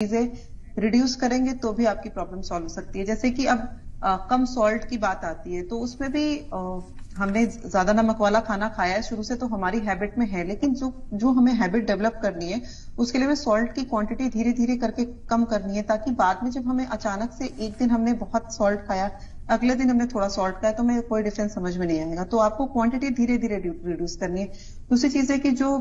चीजें रिड्यूस करेंगे तो भी आपकी प्रॉब्लम सॉल्व हो सकती है। जैसे कि अब कम सॉल्ट की बात आती है तो उसमें भी हमने ज्यादा नमक वाला खाना खाया है शुरू से तो हमारी हैबिट में है, लेकिन जो जो हमें हैबिट डेवलप करनी है उसके लिए हमें सॉल्ट की क्वांटिटी धीरे धीरे करके कम करनी है, ताकि बाद में जब हमें अचानक से एक दिन हमने बहुत सॉल्ट खाया, अगले दिन हमने थोड़ा सॉल्ट खाया तो हमें कोई डिफरेंस समझ में नहीं आएगा। तो आपको क्वांटिटी धीरे धीरे रिड्यूस करनी है। दूसरी चीज है कि जो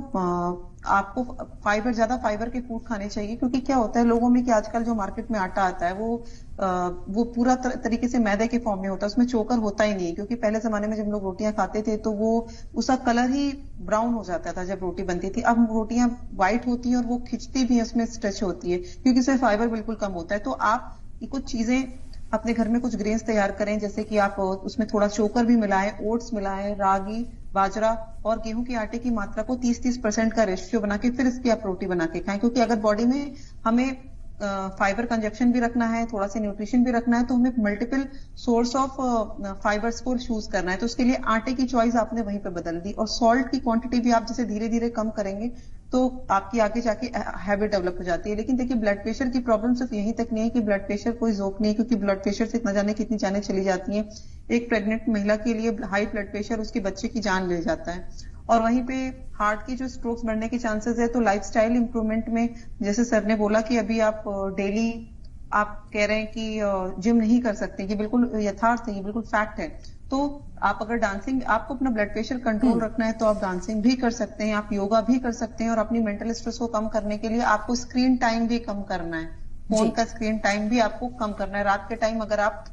आपको ज्यादा फाइबर के फूड खाने चाहिए, क्योंकि क्या होता है लोगों में कि आजकल जो मार्केट में आटा आता है वो पूरा तरीके से मैदे के फॉर्म में होता है, उसमें चोकर होता ही नहीं। क्योंकि पहले जमाने में जब लोग रोटियां खाते थे तो वो उसका कलर ही ब्राउन हो जाता था जब रोटी बनती थी। अब रोटियां व्हाइट होती हैं और वो खिंचती भी है, उसमें स्ट्रेच होती है क्योंकि उसमें फाइबर बिल्कुल कम होता है। तो आप कुछ चीजें अपने घर में कुछ ग्रेन्स तैयार करें, जैसे कि आप उसमें थोड़ा चोकर भी मिलाएं, ओट्स मिलाएं, रागी, बाजरा और गेहूं के आटे की मात्रा को 30-30% का रेशियो बना के फिर इसकी आप रोटी बना के खाएं। क्योंकि अगर बॉडी में हमें फाइबर कंजप्शन भी रखना है, थोड़ा सा न्यूट्रिशन भी रखना है, तो हमें मल्टीपल सोर्स ऑफ फाइबर्स को चूज करना है। तो उसके लिए आटे की चॉइस आपने वहीं पे बदल दी, और सॉल्ट की क्वांटिटी भी आप जैसे धीरे धीरे कम करेंगे तो आपकी आगे जाके हैबिट डेवलप हो जाती है। लेकिन देखिए ब्लड प्रेशर की प्रॉब्लम सिर्फ यहीं तक नहीं है कि ब्लड प्रेशर कोई जोक नहीं है, क्योंकि ब्लड प्रेशर से इतना जाने कितनी जाने चली जाती हैं। एक प्रेग्नेंट महिला के लिए हाई ब्लड प्रेशर उसके बच्चे की जान ले जाता है। और वहीं पे हार्ट की जो स्ट्रोक्स बढ़ने के चांसेस है, तो लाइफस्टाइल इंप्रूवमेंट में जैसे सर ने बोला कि अभी आप डेली आप कह रहे हैं कि जिम नहीं कर सकते, ये बिल्कुल यथार्थ है, ये बिल्कुल फैक्ट है। तो आप अगर डांसिंग, आपको अपना ब्लड प्रेशर कंट्रोल रखना है तो आप डांसिंग भी कर सकते हैं, आप योगा भी कर सकते हैं, और अपनी मेंटल स्ट्रेस को कम करने के लिए आपको स्क्रीन टाइम भी कम करना है। फोन का स्क्रीन टाइम भी आपको कम करना है। रात के टाइम अगर आप